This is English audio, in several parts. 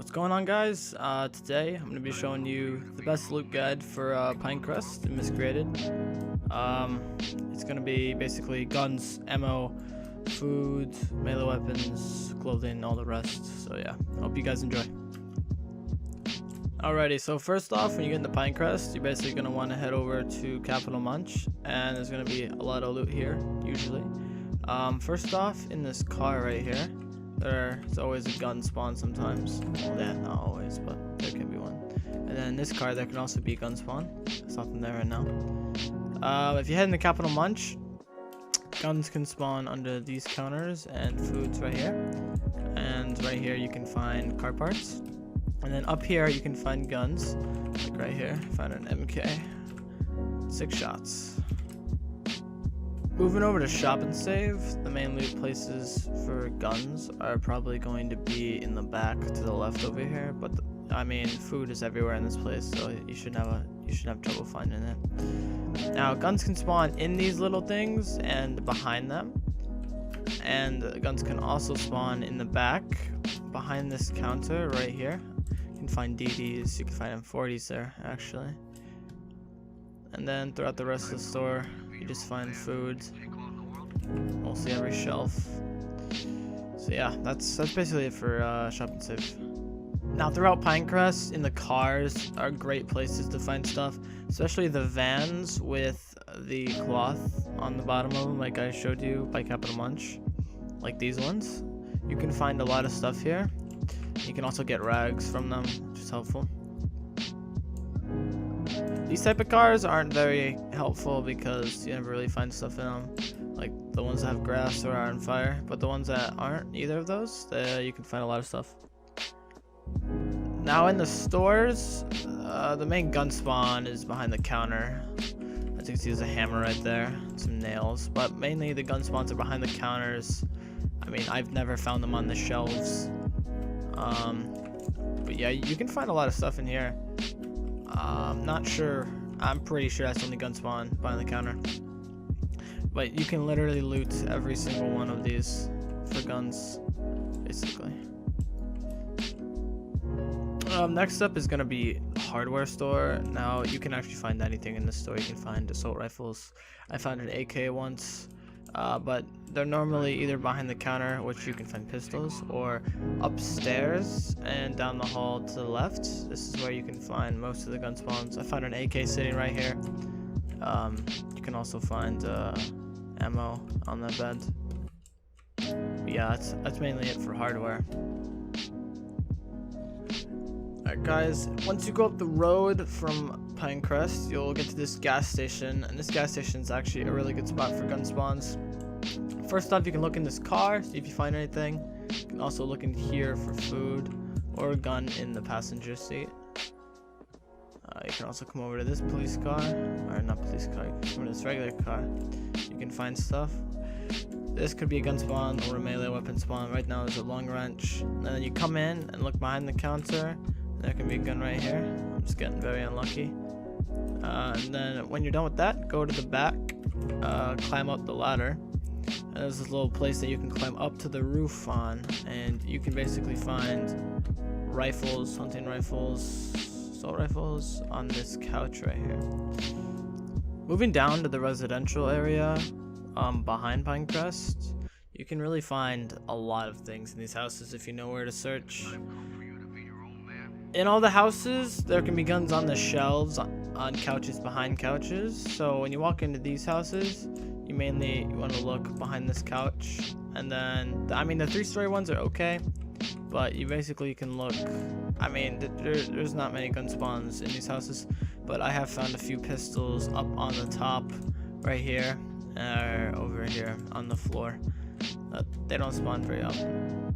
What's going on, guys? Today I'm going to be showing you the best loot guide for Pine Crest and Miscreated. It's going to be basically guns, ammo, food, melee weapons, clothing, all the rest. So yeah, hope you guys enjoy. Alrighty, so first off, when you get into Pine Crest, you're basically going to want to head over to Capital Munch, and there's going to be a lot of loot here, usually. First off, in this car right here, there's always a gun spawn sometimes. Well, yeah, not always, but there can be one. And then in this car, there can also be a gun spawn. There's nothing there right now. If you head into Capital Munch, guns can spawn under these counters, and food's right here. And right here, you can find car parts. And then up here, you can find guns, like right here. Find an MK. 6 shots. Moving over to Shop and Save, the main loot places for guns are probably going to be in the back to the left over here, but I mean, food is everywhere in this place, so you shouldn't have trouble finding it. Now, guns can spawn in these little things and behind them, and guns can also spawn in the back behind this counter right here. You can find DDs, you can find M40s there actually, and then throughout the rest of the store, you just find food, mostly every shelf. So yeah, that's basically it for Shop and Save. Now throughout Pinecrest, in the cars are great places to find stuff, especially the vans with the cloth on the bottom of them, like I showed you by Capital Munch, like these ones. You can find a lot of stuff here. You can also get rags from them, which is helpful. These type of cars aren't very helpful because you never really find stuff in them, like the ones that have grass or are on fire, but the ones that aren't either of those, you can find a lot of stuff. Now in the stores, the main gun spawn is behind the counter. As you can see, there's a hammer right there, some nails, but mainly the gun spawns are behind the counters. I mean, I've never found them on the shelves. But yeah, you can find a lot of stuff in here. Not sure. I'm pretty sure that's only gun spawn behind the counter. But you can literally loot every single one of these for guns, basically. Next up is going to be hardware store. Now, you can actually find anything in this store. You can find assault rifles. I found an AK once. But they're normally either behind the counter, which you can find pistols, or upstairs and down the hall to the left. This is where you can find most of the gun spawns. I found an AK sitting right here. You can also find ammo on that bed. But yeah, that's mainly it for hardware. Alright guys, once you go up the road from Pine Crest, you'll get to this gas station, and this gas station is actually a really good spot for gun spawns. First off, you can look in this car, see if you find anything. You can also look in here for food or a gun in the passenger seat. You can also come over to this police car, or not police car, you can come over to this regular car. You can find stuff. This could be a gun spawn or a melee weapon spawn. Right now there's a long wrench. And then you come in and look behind the counter. There can be a gun right here. I'm just getting very unlucky. And then when you're done with that, go to the back, climb up the ladder. And there's this little place that you can climb up to the roof on, and you can basically find rifles, hunting rifles, assault rifles on this couch right here. Moving down to the residential area behind Pinecrest, you can really find a lot of things in these houses if you know where to search. In all the houses, there can be guns on the shelves, on couches behind couches. So when you walk into these houses, you want to look behind this couch. And then, I mean, the 3-story ones are okay, but you basically can look. I mean, there's not many gun spawns in these houses, but I have found a few pistols up on the top right here, or over here on the floor. They don't spawn very often.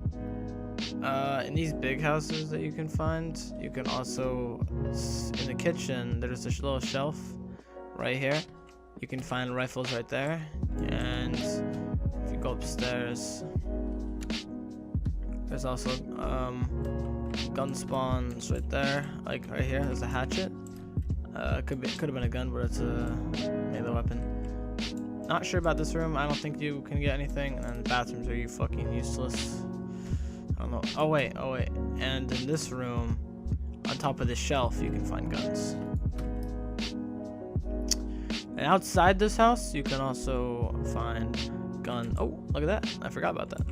In these big houses that you can find, you can also, in the kitchen, there's this little shelf right here. You can find rifles right there, and if you go upstairs, there's also gun spawns right there, like right here. There's a hatchet. Could have been a gun, but it's a melee weapon. Not sure about this room. I don't think you can get anything. And then the bathrooms are fucking useless. don't know. Oh wait. And in this room, on top of the shelf, you can find guns. And outside this house, you can also find gun. Oh, look at that! I forgot about that.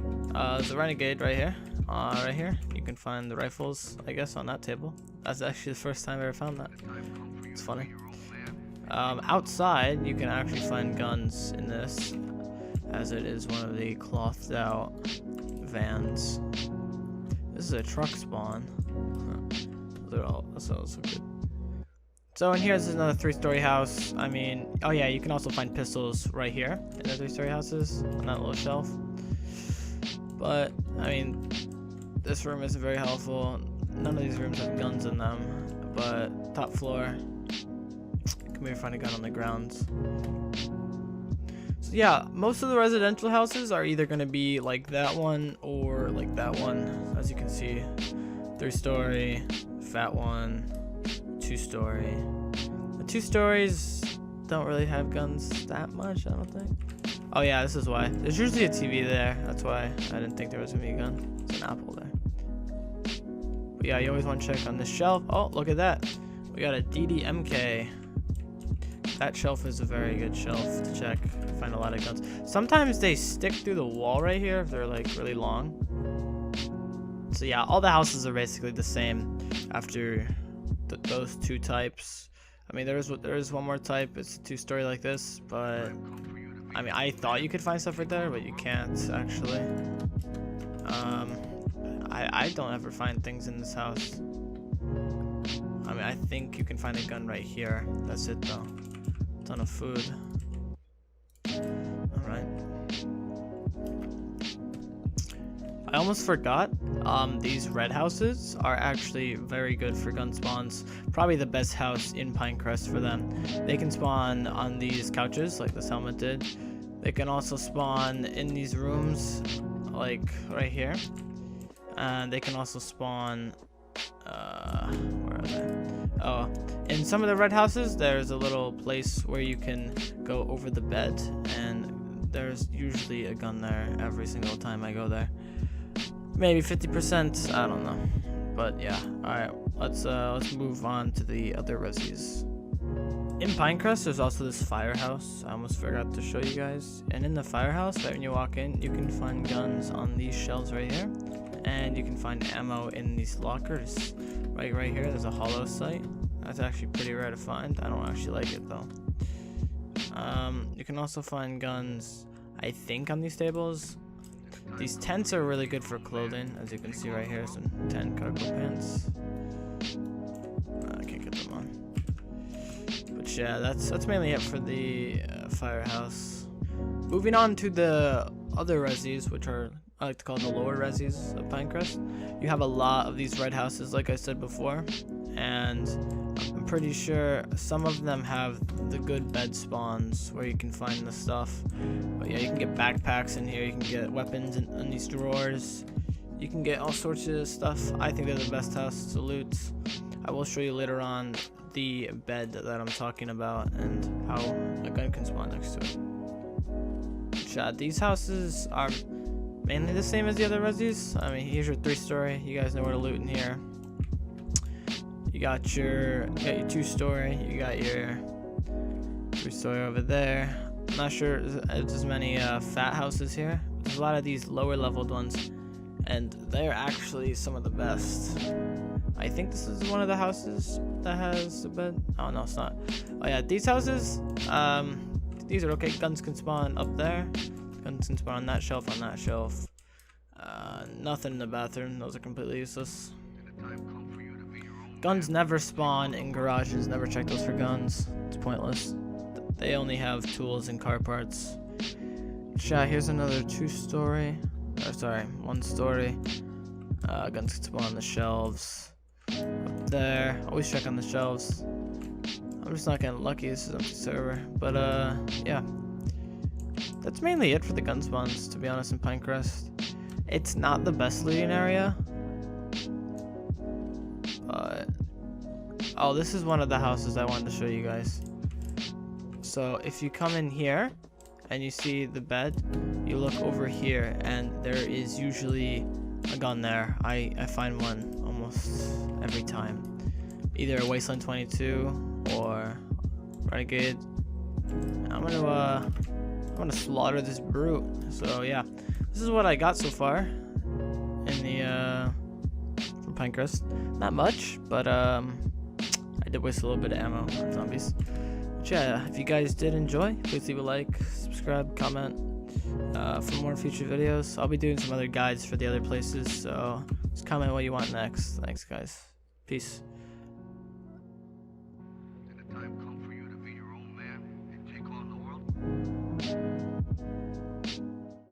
There's a renegade right here. Right here, you can find the rifles, I guess, on that table. That's actually the first time I ever found that. It's funny. Outside, you can actually find guns in this, as it is one of the clothed out vans. This is a truck spawn. They're all also good. So in here is another 3-story house. I mean, oh yeah, you can also find pistols right here in the 3-story houses on that little shelf. But I mean, this room isn't very helpful. None of these rooms have guns in them. But top floor, you can maybe find a gun on the ground. So yeah, most of the residential houses are either going to be like that one or like that one. As you can see, 3-story, fat one, 2-story. The 2 stories don't really have guns that much, I don't think. Oh yeah, this is why. There's usually a TV there. That's why I didn't think there was gonna be a gun. There's an apple there. But yeah, you always want to check on this shelf. Oh, look at that. We got a DDMK. That shelf is a very good shelf to check. Find a lot of guns. Sometimes they stick through the wall right here if they're like really long. So yeah, all the houses are basically the same after those 2 types. I mean, there is one more type. It's a 2-story like this, but I mean, I thought you could find stuff right there, but you can't actually. I don't ever find things in this house. I mean, I think you can find a gun right here. That's it though. Ton of food. All right. I almost forgot. These red houses are actually very good for gun spawns. Probably the best house in Pinecrest for them. They can spawn on these couches like this helmet did. They can also spawn in these rooms like right here. And they can also spawn where are they? Oh, in some of the red houses there's a little place where you can go over the bed, and there's usually a gun there every single time I go there. Maybe 50%, I don't know. But yeah, alright, let's move on to the other resis. In Pinecrest, there's also this firehouse. I almost forgot to show you guys. And in the firehouse, right when you walk in, you can find guns on these shelves right here. And you can find ammo in these lockers. Right here, there's a hollow sight. That's actually pretty rare to find. I don't actually like it though. You can also find guns, I think, on these tables. These tents are really good for clothing, as you can see right here. Some tent cargo pants. I can't get them on. But yeah, that's mainly it for the firehouse. Moving on to the other resis, which are, I like to call them the lower resis of Pinecrest. You have a lot of these red houses, like I said before, and I'm pretty sure some of them have the good bed spawns where you can find the stuff. But yeah, you can get backpacks in here, you can get weapons in these drawers, you can get all sorts of stuff. I think they're the best house to loot. I will show you later on the bed that I'm talking about and how a gun can spawn next to it. These houses are mainly the same as the other resis. I mean, here's your 3-story. You guys know where to loot in here. You got your 2-story. You got your 3-story over there. I'm not sure if there's as many fat houses here. There's a lot of these lower leveled ones, and they're actually some of the best. I think this is one of the houses that has a bed. Oh no, it's not. Oh yeah, these houses, these are okay. Guns can spawn up there. Guns can spawn on that shelf, on that shelf. Nothing in the bathroom. Those are completely useless. Guns never spawn in garages. Never check those for guns. It's pointless. They only have tools and car parts. Here's another 2-story. Or sorry, 1-story. Guns can spawn on the shelves. Up there. Always check on the shelves. I'm just not getting lucky. This is an empty server. But yeah. That's mainly it for the gun spawns, to be honest, in Pinecrest. It's not the best looting area. But oh, this is one of the houses I wanted to show you guys. So if you come in here and you see the bed, you look over here and there is usually a gun there. I find one almost every time. Either Wasteland 22 or Renegade. I'm gonna slaughter this brute. So yeah, this is what I got so far in the from Pinecrest. Not much, but I did waste a little bit of ammo on zombies. But yeah, if you guys did enjoy, please leave a like, subscribe, comment for more future videos. I'll be doing some other guides for the other places, so just comment what you want next. Thanks guys. Peace. In a time